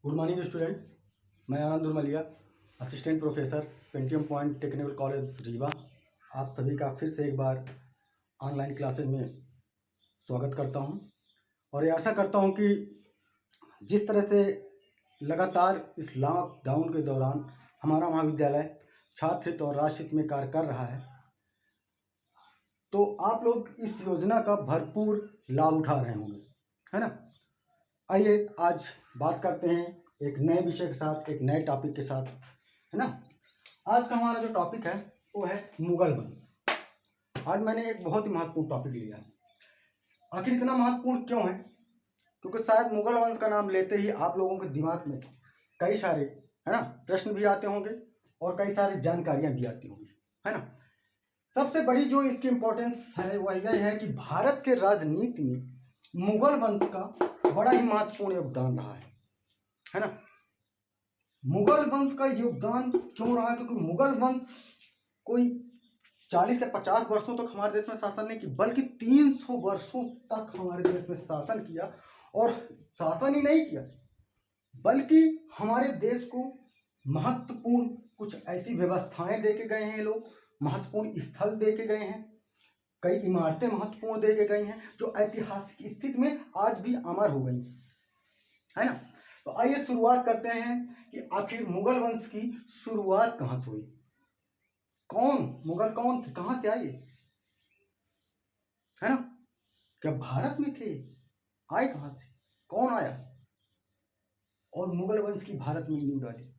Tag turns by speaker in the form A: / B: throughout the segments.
A: Good morning student. मैं Anand Durmaliya, assistant professor, Pentium point technical college Rewa. आप सभी का फिर से एक बार ऑनलाइन क्लासेज में स्वागत करता हूं और ये आशा करता हूं कि जिस तरह से लगातार इस लॉकडाउन के दौरान हमारा महाविद्यालय छात्र हित और राष्ट्र हित में कार्य कर रहा है, तो आप लोग इस योजना का भरपूर लाभ उठा रहे होंगे, है ना। आइए आज बात करते हैं एक नए विषय के साथ, एक नए टॉपिक के साथ, है ना। आज का हमारा जो टॉपिक है वो है मुगल वंश। आज मैंने एक बहुत ही महत्वपूर्ण टॉपिक लिया है। आखिर इतना महत्वपूर्ण क्यों है? क्योंकि शायद मुगल वंश का नाम लेते ही आप लोगों के दिमाग में कई सारे, है ना, प्रश्न भी आते होंगे और कई सारी जानकारियां भी आती होंगी, है ना। सबसे बड़ी जो इसकी इम्पोर्टेंस है वह यह है कि भारत के राजनीति में मुगल वंश का बड़ा ही महत्वपूर्ण योगदान रहा है ना। मुगल वंश का योगदान क्यों रहा है? क्योंकि मुगल वंश कोई 40 से 50 वर्षों तक हमारे देश में शासन नहीं किया, बल्कि 300 वर्षों तक हमारे देश में शासन किया। और शासन ही नहीं किया, बल्कि हमारे देश को महत्वपूर्ण कुछ ऐसी व्यवस्थाएं दे के गए हैं लोग, महत्वपूर्ण स्थल दे के गए हैं, कई इमारतें महत्वपूर्ण दे के गई हैं जो ऐतिहासिक स्थिति में आज भी अमर हो गई, है ना। तो आइए शुरुआत करते हैं कि आखिर मुगल वंश की शुरुआत कहां से हुई, कौन मुगल कौन थे, कहां से आए, है ना। क्या भारत में थे? आए कहां से, कौन आया और मुगल वंश की भारत में नींव डाली?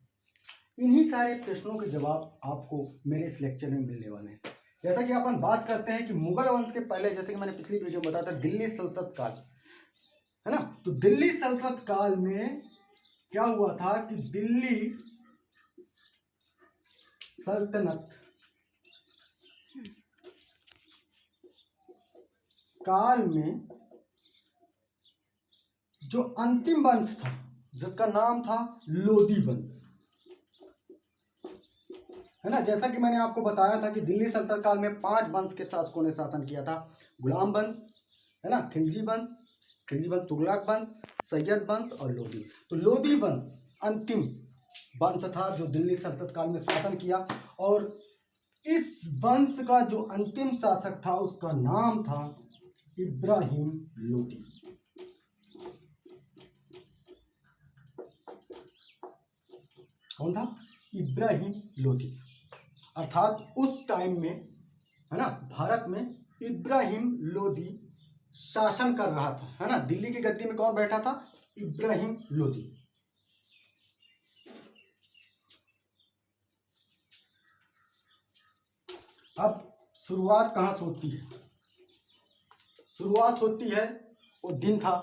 A: इन्हीं सारे प्रश्नों के जवाब आपको मेरे इस लेक्चर में मिलने वाले हैं। जैसा कि अपन बात करते हैं कि मुगल वंश के पहले, जैसे कि मैंने पिछली वीडियो में बताया था, दिल्ली सल्तनत काल, है ना। तो दिल्ली सल्तनत काल में क्या हुआ था कि दिल्ली सल्तनत काल में जो अंतिम वंश था जिसका नाम था लोदी वंश, है ना। जैसा कि मैंने आपको बताया था कि दिल्ली सल्तनत काल में 5 वंश के शासकों ने शासन किया था। गुलाम वंश, है ना, खिलजी वंश, तुगलक वंश, सैयद वंश और लोदी। तो लोदी वंश अंतिम वंश था जो दिल्ली सल्तनत काल में शासन किया। और इस वंश का जो अंतिम शासक था उसका नाम था इब्राहिम लोदी। कौन था? इब्राहिम लोदी। अर्थात उस टाइम में, है ना, भारत में इब्राहिम लोदी शासन कर रहा था, है ना। दिल्ली की गद्दी में कौन बैठा था? इब्राहिम लोदी। अब शुरुआत कहां से होती है? शुरुआत होती है, वो दिन था,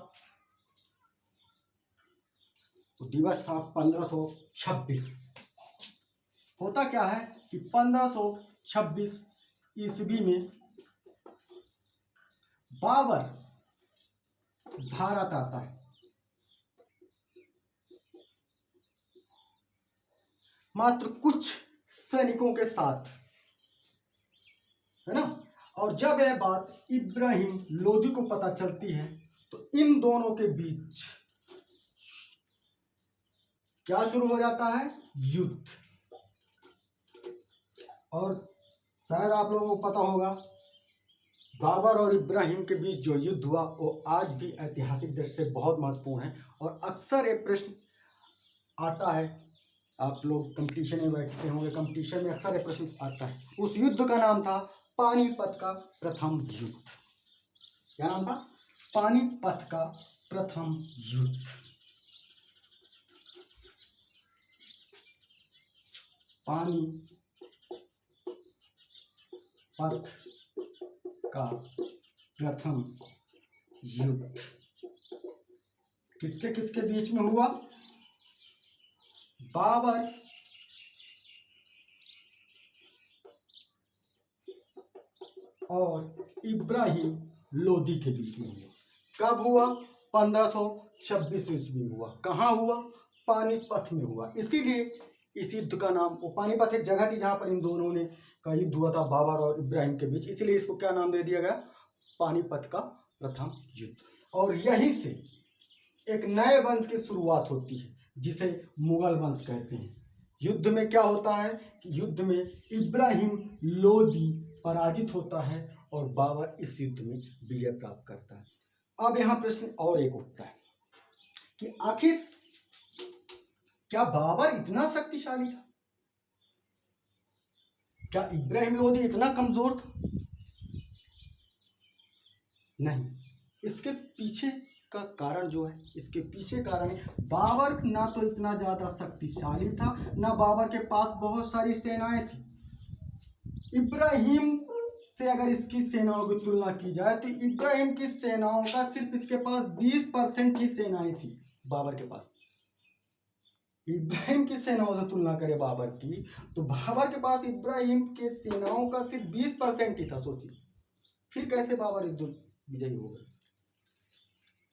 A: वो दिवस था 1526। होता क्या है कि 1526 ईस्वी में बाबर भारत आता है, मात्र कुछ सैनिकों के साथ, है ना। और जब यह बात इब्राहिम लोदी को पता चलती है तो इन दोनों के बीच क्या शुरू हो जाता है? युद्ध। और शायद आप लोगों को पता होगा, बाबर और इब्राहिम के बीच जो युद्ध हुआ वो आज भी ऐतिहासिक दृष्टि से बहुत महत्वपूर्ण है। और अक्सर ये प्रश्न आता है, आप लोग कंपटीशन में बैठते होंगे, कंपटीशन में अक्सर ये प्रश्न आता है। उस युद्ध का नाम था पानीपत का प्रथम युद्ध। क्या नाम था? पानीपत का प्रथम युद्ध। पानीपत का प्रथम युद्ध किसके किसके बीच में हुआ? बाबर और इब्राहिम लोदी के बीच में हुआ। कब हुआ? 1526 ईस्वी में हुआ। कहाँ हुआ? पानीपत में हुआ। इसीलिए इस युद्ध का नाम, वो पानीपत एक जगह थी जहां पर इन दोनों ने का युद्ध हुआ था, बाबर और इब्राहिम के बीच, इसीलिए इसको क्या नाम दे दिया गया? पानीपत का प्रथम युद्ध। और यहीं से एक नए वंश की शुरुआत होती है, जिसे मुगल वंश कहते हैं। युद्ध में क्या होता है कि युद्ध में इब्राहिम लोदी पराजित होता है और बाबर इस युद्ध में विजय प्राप्त करता है। अब यहाँ प्रश्न और एक उठता है कि आखिर क्या बाबर इतना शक्तिशाली था? क्या इब्राहिम लोदी इतना कमजोर था? नहीं। इसके पीछे का कारण जो है, इसके पीछे कारण है बाबर ना तो इतना ज्यादा शक्तिशाली था, ना बाबर के पास बहुत सारी सेनाएं थी। इब्राहिम से अगर इसकी सेनाओं की तुलना की जाए तो इब्राहिम की सेनाओं का सिर्फ इसके पास 20% की सेनाएं थी बाबर के पास। इब्राहिम की सेनाओं से तुलना करें बाबर की, तो बाबर के पास इब्राहिम के सेनाओं का सिर्फ 20% ही था। सोचिए फिर कैसे बाबर युद्ध विजयी हो गए।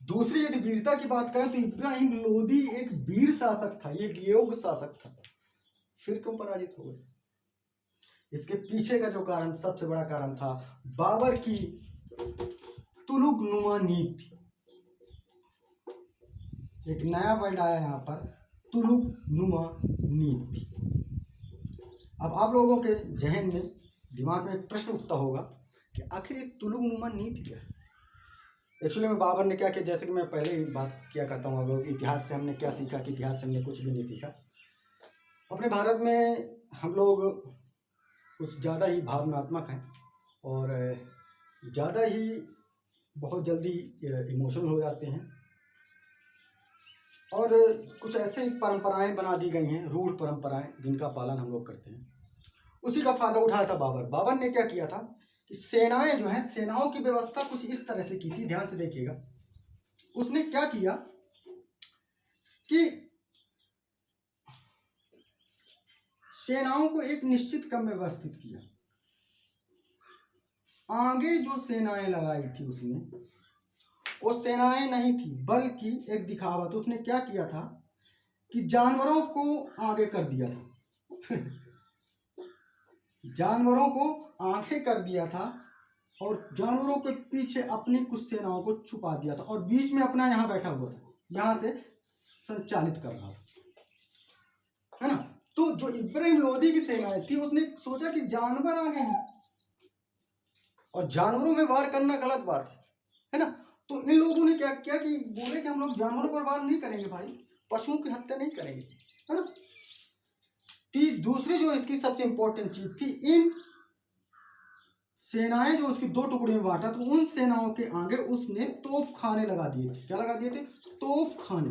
A: दूसरी यदि वीरता की बात करें तो इब्राहिम लोदी एक वीर शासक था, एक योग्य शासक था, फिर क्यों पराजित हो गए? इसके पीछे का जो कारण, सबसे बड़ा कारण था बाबर की तुलुक नुमा नीति। एक नया वर्ड आया यहाँ पर, तुलुक नुमा नीति। अब आप लोगों के जहन में, दिमाग में एक प्रश्न उठता होगा कि आखिर ये तुलुक नुमा नीति क्या है? एक्चुअली में बाबर ने क्या किया, जैसे कि मैं पहले ही बात किया करता हूँ, आप लोग इतिहास से हमने क्या सीखा कि इतिहास से हमने कुछ भी नहीं सीखा। अपने भारत में हम लोग कुछ ज़्यादा ही भावनात्मक हैं और ज़्यादा ही बहुत जल्दी इमोशनल हो जाते हैं और कुछ ऐसे परंपराएं बना दी गई हैं, रूढ़ परंपराएं, जिनका पालन हम लोग करते हैं। उसी का फायदा उठाया था बाबर। बाबर ने क्या किया था कि सेनाएं जो हैं, सेनाओं की व्यवस्था कुछ इस तरह से की थी, ध्यान से देखिएगा। उसने क्या किया कि सेनाओं को एक निश्चित क्रम में व्यवस्थित किया। आगे जो सेनाएं लगाई थी उसने, वो सेनाएं नहीं थी बल्कि एक दिखावा। तो उसने क्या किया था कि जानवरों को आगे कर दिया था जानवरों को आगे कर दिया था और जानवरों के पीछे अपनी कुछ सेनाओं को छुपा दिया था और बीच में अपना यहाँ बैठा हुआ था, यहाँ से संचालित कर रहा था, है ना। तो जो इब्राहिम लोदी की सेनाएं थी, उसने सोचा कि जानवर आ गए हैं और जानवरों में वार करना गलत बात है ना। तो इन लोगों ने क्या किया कि बोले कि हम लोग जानवरों पर वार नहीं करेंगे भाई, पशुओं की हत्या नहीं करेंगे, है ना। दूसरी जो इसकी सबसे इंपॉर्टेंट चीज थी, इन सेनाएं जो उसकी दो टुकड़े में बांटा, तो उन सेनाओं के आगे उसने तोप खाने लगा दिए थे। क्या लगा दिए थे? तोप खाने।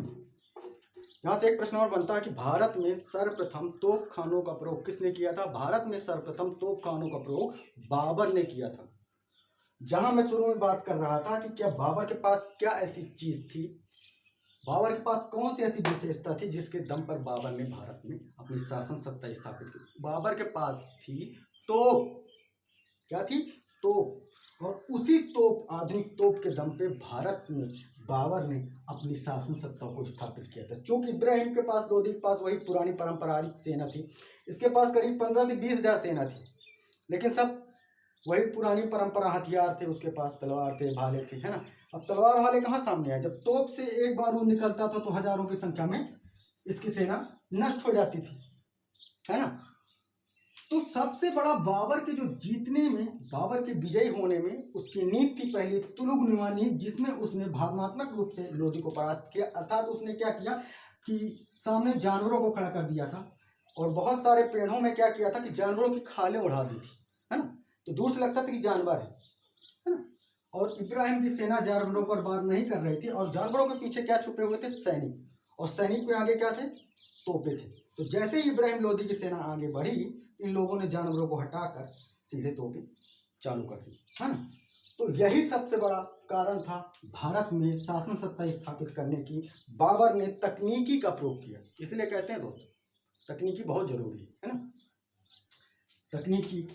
A: यहां से एक प्रश्न और बनता है कि भारत में सर्वप्रथम तोप खानों का प्रयोग किसने किया था? भारत में सर्वप्रथम तोप खानों का प्रयोग बाबर ने किया था। जहां मैं शुरू में बात कर रहा था कि क्या बाबर के पास क्या ऐसी चीज थी, बाबर के पास कौन सी ऐसी विशेषता थी जिसके दम पर बाबर ने भारत में अपनी शासन सत्ता स्थापित की? बाबर के पास थी तोप। क्या थी? तोप। और उसी तोप, आधुनिक तोप के दम पे भारत में बाबर ने अपनी शासन सत्ता को स्थापित किया था। चूंकि इब्राहिम के पास, लोदी के पास वही पुरानी पारंपरिक सेना थी, इसके पास करीब 15 से 20 हजार सेना थी, लेकिन सब वही पुरानी परंपरा, हथियार थे उसके पास, तलवार थे, भाले थे, है ना। अब तलवार वाले कहाँ सामने आए? जब तोप से एक बार वो निकलता था तो हजारों की संख्या में इसकी सेना नष्ट हो जाती थी, है ना। तो सबसे बड़ा बाबर के जो जीतने में, बाबर के विजयी होने में उसकी नीति थी पहली तुलुक नुमा नीति, जिसमें उसने भावनात्मक रूप से लोदी को परास्त किया। अर्थात उसने क्या किया कि सामने जानवरों को खड़ा कर दिया था और बहुत सारे पेड़ों में क्या किया था कि जानवरों की खालें उड़ा दी थी, है ना। तो दूर से लगता था कि जानवर है ना। और इब्राहिम की सेना जानवरों पर वार नहीं कर रही थी और जानवरों के पीछे क्या छुपे हुए थे? सैनिक। और सैनिक के आगे क्या थे? तोपे थे। तो जैसे ही इब्राहिम लोदी की सेना आगे बढ़ी, इन लोगों ने जानवरों को हटाकर सीधे तोपे चालू कर दी, है ना। तो यही सबसे बड़ा कारण था भारत में शासन सत्ता स्थापित करने की। बाबर ने तकनीकी का प्रयोग किया। इसलिए कहते हैं दोस्तों, तकनीकी बहुत जरूरी है ना, तकनीकी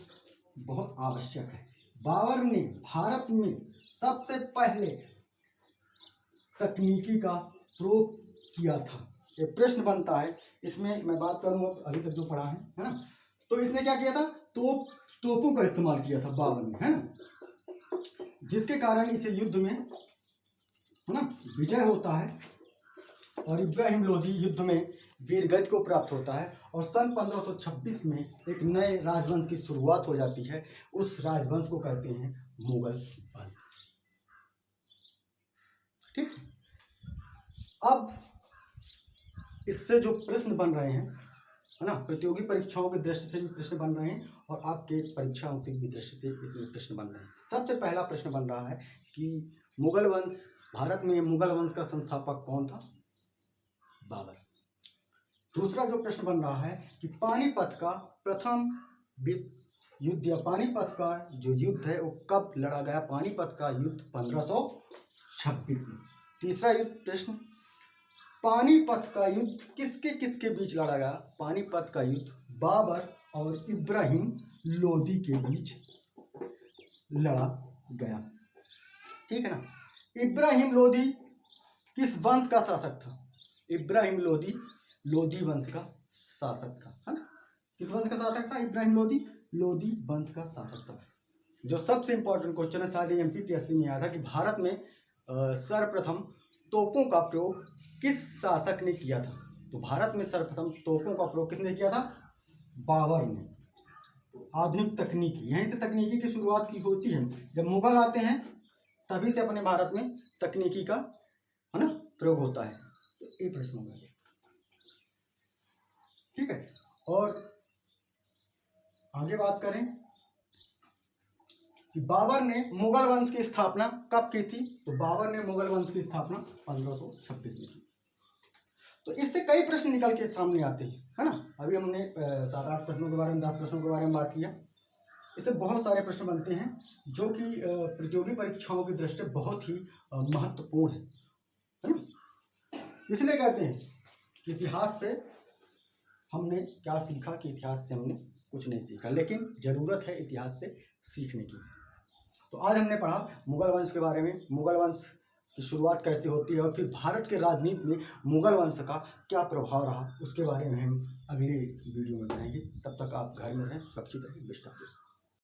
A: बहुत आवश्यक है। बाबर ने भारत में सबसे पहले तकनीकी का प्रयोग किया था। ये प्रश्न बनता है, इसमें मैं बात करूंगा अभी तक जो पढ़ा है ना। तो इसने क्या किया था? तोपों का इस्तेमाल किया था बाबर ने, है ना, जिसके कारण इसे युद्ध में, है ना, विजय होता है। और इब्राहिम लोदी युद्ध में वीरगति को प्राप्त होता है और सन 1526 में एक नए राजवंश की शुरुआत हो जाती है। उस राजवंश को कहते हैं मुगल वंश। ठीक। अब इससे जो प्रश्न बन रहे हैं, है ना, प्रतियोगी परीक्षाओं की दृष्टि से भी प्रश्न बन रहे हैं और आपके परीक्षाओं की भी दृष्टि से इसमें प्रश्न बन रहे हैं। सबसे पहला प्रश्न बन रहा है कि मुगल वंश, भारत में मुगल वंश का संस्थापक कौन था? बाबर। दूसरा जो प्रश्न बन रहा है कि पानीपत का प्रथम विश्व युद्ध या पानीपत का जो युद्ध है वो कब लड़ा गया? पानीपत का युद्ध 1526 में। तीसरा युद्ध प्रश्न, पानीपत का युद्ध किसके किसके बीच लड़ा गया? पानीपत का युद्ध बाबर और इब्राहिम लोदी के बीच लड़ा गया। ठीक है ना। इब्राहिम लोदी किस वंश का शासक था? इब्राहिम लोदी लोदी वंश का शासक था, है ना। किस वंश का शासक था? इब्राहिम लोदी लोदी वंश का शासक था। जो सबसे इंपॉर्टेंट क्वेश्चन है, शायद एमपीपीएससी में आया था कि भारत में सर्वप्रथम तोपों का प्रयोग किस शासक ने किया था? तो भारत में सर्वप्रथम तोपों का प्रयोग किसने किया था? बाबर ने। आधुनिक तकनीकी, यहीं से तकनीकी की शुरुआत की होती है। जब मुगल आते हैं तभी से अपने भारत में तकनीकी का, है ना, प्रयोग होता है। तो ये प्रश्न होगा। ठीक है। और आगे बात करें कि बाबर ने मुगल वंश की स्थापना कब की थी? तो बाबर ने मुगल वंश की स्थापना 1526 में की। तो इससे कई प्रश्न निकल के सामने आते हैं, है ना। अभी हमने 7-8 प्रश्नों के बारे में, 10 प्रश्नों के बारे में बात किया। इससे बहुत सारे प्रश्न बनते हैं जो कि प्रतियोगी परीक्षाओं की दृष्टि से बहुत ही महत्वपूर्ण है ना। इसलिए कहते हैं कि इतिहास से हमने क्या सीखा? कि इतिहास से हमने कुछ नहीं सीखा, लेकिन ज़रूरत है इतिहास से सीखने की। तो आज हमने पढ़ा मुगल वंश के बारे में, मुगल वंश की शुरुआत कैसे होती है और फिर भारत के राजनीति में मुगल वंश का क्या प्रभाव रहा, उसके बारे में हम अगली वीडियो में बताएंगे। तब तक आप घर में रहें, सुरक्षित रहें। Best of luck.